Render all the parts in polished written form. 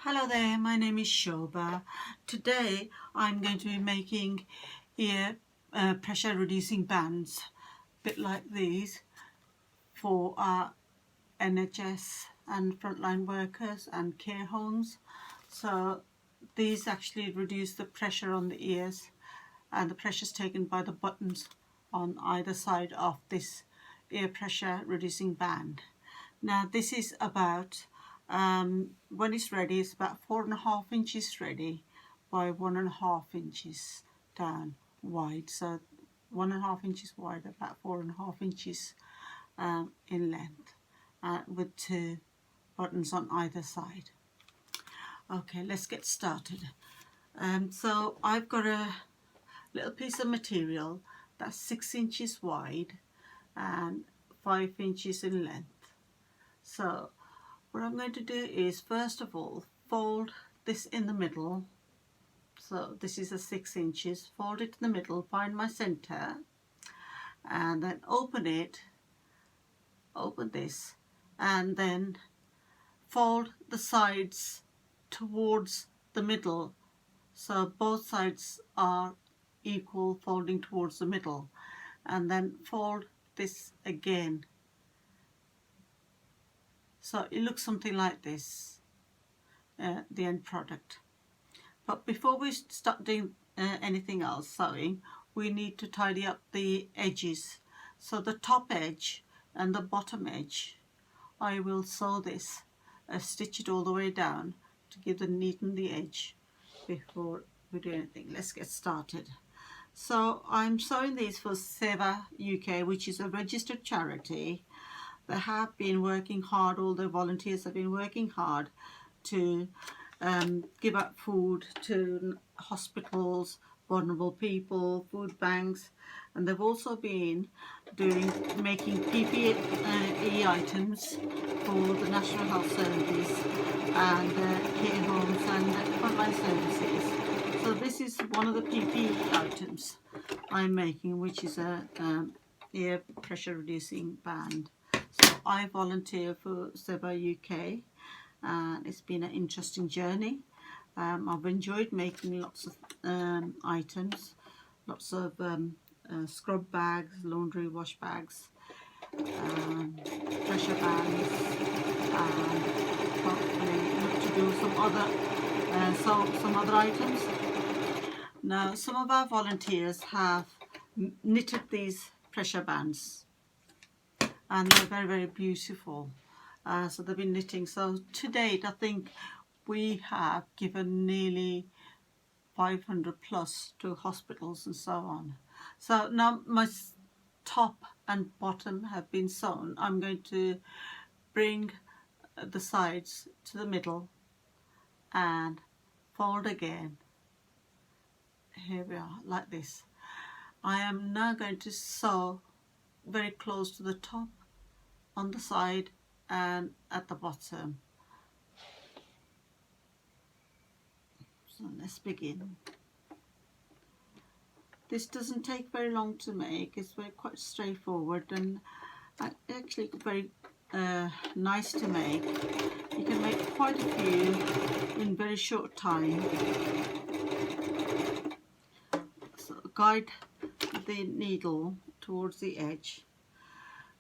Hello there, my name is Shobha. Today I'm going to be making ear pressure reducing bands, a bit like these, for our NHS and frontline workers and care homes. So these actually reduce the pressure on the ears, and the pressure is taken by the buttons on either side of this ear pressure reducing band. Now this is about, when it's ready, it's about 4.5 inches ready by 1.5 inches down wide. So 1.5 inches wide, about 4.5 inches in length, with 2 buttons on either side. Okay, let's get started. So I've got a little piece of material that's 6 inches wide and 5 inches in length. So what I'm going to do is, first of all, fold this in the middle. So this is a 6 inches, fold it in the middle, find my center, and then open it, open this, and then fold the sides towards the middle, so both sides are equal, folding towards the middle, and then fold this again. So it looks something like this, the end product. But before we start doing anything else sewing, we need to tidy up the edges. So the top edge and the bottom edge, I will sew this, stitch it all the way down to neaten the edge before we do anything. Let's get started. So I'm sewing these for Seva UK, which is a registered charity. They have been working hard, all the volunteers have been working hard to give out food to hospitals, vulnerable people, food banks, and they've also been making PPE items for the National Health Service and care homes and frontline services. So this is one of the PPE items I'm making, which is a ear pressure reducing band. So I volunteer for Seva UK, and it's been an interesting journey. I've enjoyed making lots of items, lots of scrub bags, laundry wash bags, pressure bands, and hopefully look to do some other items. Now, some of our volunteers have knitted these pressure bands, and they're very, very beautiful. So they've been knitting. So to date, I think we have given nearly 500 plus to hospitals and so on. So now my top and bottom have been sewn. I'm going to bring the sides to the middle and fold again. Here we are, like this. I am now going to sew very close to the top, on the side and at the bottom. So let's begin. This doesn't take very long to make. It's quite straightforward and actually very nice to make. You can make quite a few in very short time. So guide the needle towards the edge.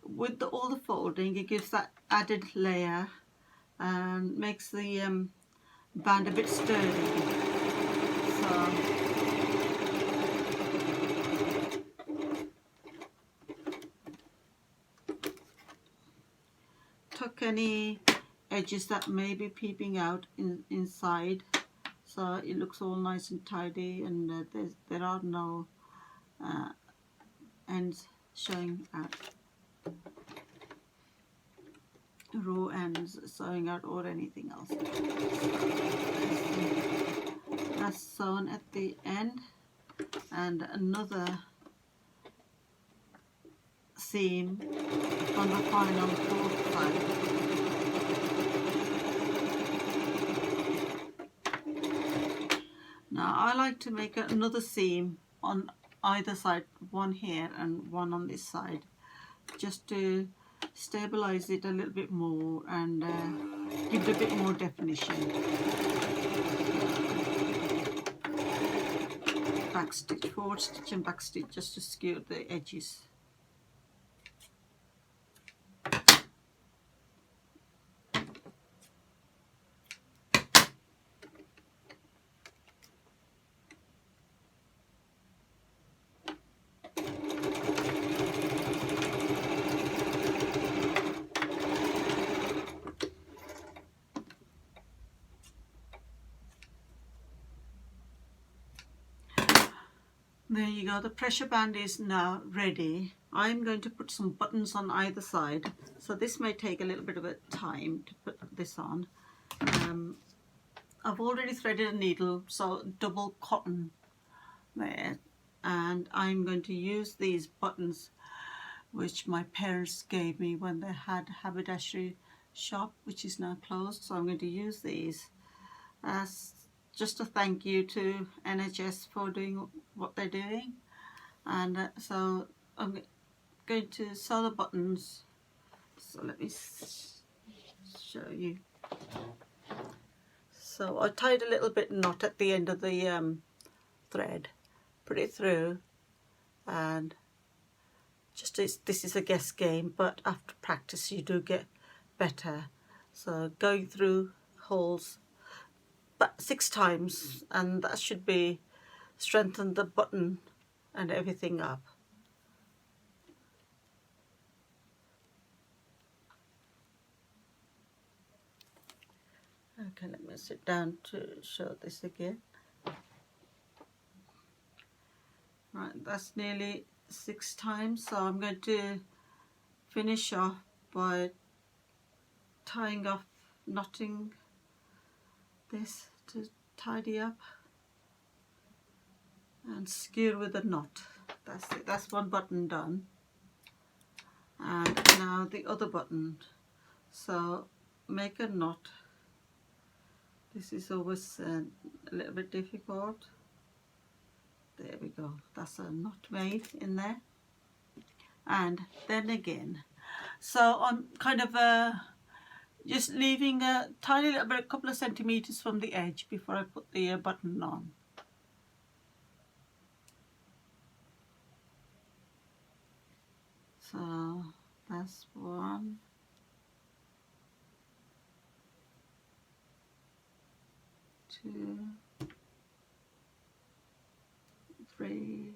With all the folding, it gives that added layer and makes the band a bit sturdy. So tuck any edges that may be peeping out inside, so it looks all nice and tidy, and there are no ends showing out, raw ends showing out or anything else. That's sewn at the end, and another seam on the final fourth side. Now I like to make another seam on either side, one here and one on this side, just to stabilize it a little bit more and give it a bit more definition. back stitch, forward stitch and back stitch, just to skew the edges. There you go, the pressure band is now ready. I'm going to put some buttons on either side, so this may take a little bit of a time to put this on. I've already threaded a needle, so double cotton there, and I'm going to use these buttons which my parents gave me when they had haberdashery shop, which is now closed. So I'm going to use these as just a thank you to NHS for doing what they're doing. And so I'm going to sew the buttons. So let me show you. So I tied a little bit knot at the end of the thread, put it through, and just this is a guess game, but after practice you do get better. So going through holes but 6 times, and that should be strengthen the button and everything up. Okay, let me sit down to show this again. Right, that's nearly 6 times, so I'm going to finish off by tying off, knotting this to tidy up and skewer with a knot. That's it, that's one button done. And now the other button. So make a knot. This is always a little bit difficult. There we go, that's a knot made in there. And then again, so I'm kind of just leaving a tiny little bit, a couple of centimeters from the edge before I put the button on. So that's 1, 2, 3,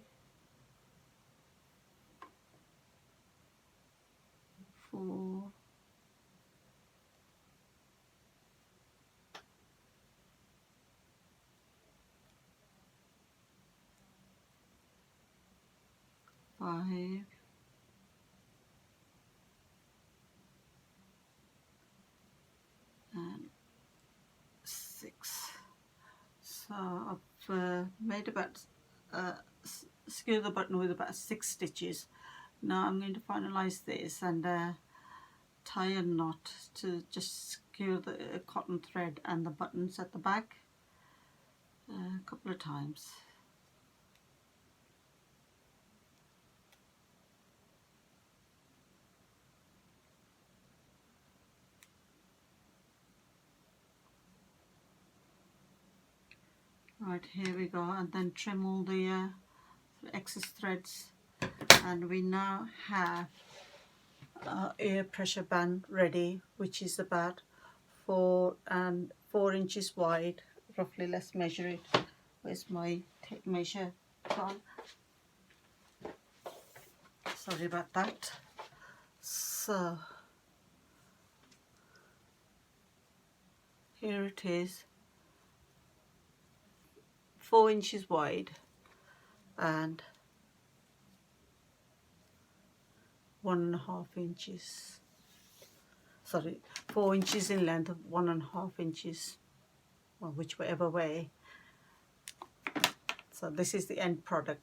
4, 5, and 6. So I've made about skewer the button with about 6 stitches. Now I'm going to finalize this and tie a knot to just skewer the cotton thread and the buttons at the back a couple of times. Right, here we go, and then trim all the excess threads, and we now have our ear pressure band ready, which is about 4 inches wide, roughly. Let's measure it. Where's my tape measure gone? Sorry about that. So here it is, 4 inches wide and 1.5 inches. Sorry, 4 inches in length, 1.5 inches, well, whichever way. So this is the end product.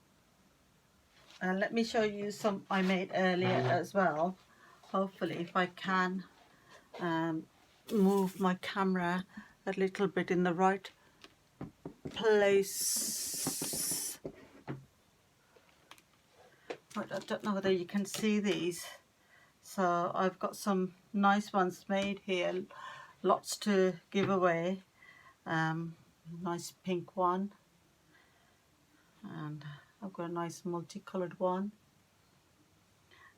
And let me show you some I made earlier as well. Hopefully, if I can move my camera a little bit in the right place. Right, I don't know whether you can see these. So I've got some nice ones made here, lots to give away. Nice pink one, and I've got a nice multicolored one,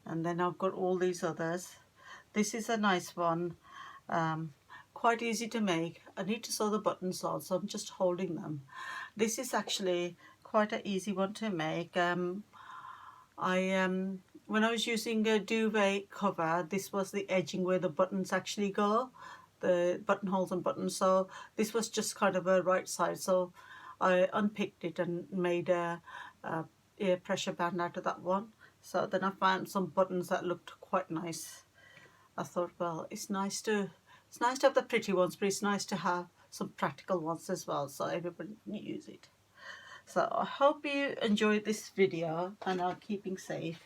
and then I've got all these others. This is a nice one, quite easy to make. I need to sew the buttons on, so I'm just holding them. This is actually quite an easy one to make. When I was using a duvet cover, this was the edging where the buttons actually go, the buttonholes and buttons. So this was just kind of a right side. So I unpicked it and made a ear pressure band out of that one. So then I found some buttons that looked quite nice. I thought, well, it's nice to have the pretty ones, but it's nice to have some practical ones as well, so everybody can use it. So I hope you enjoyed this video and are keeping safe.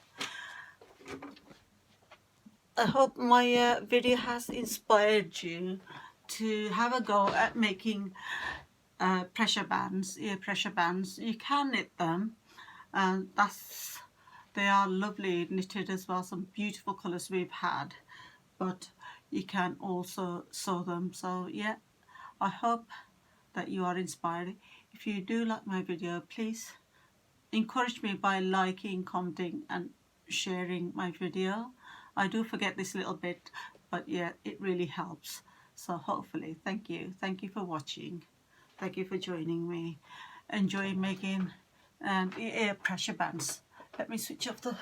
I hope my video has inspired you to have a go at making pressure bands, ear pressure bands. You can knit them, and they are lovely knitted as well. Some beautiful colours we've had, but you can also sew them. So yeah, I hope that you are inspired. If you do like my video, please encourage me by liking, commenting and sharing my video. I do forget this little bit, but yeah, it really helps. So hopefully, thank you for watching, thank you for joining me. Enjoy making ear pressure bands. Let me switch off the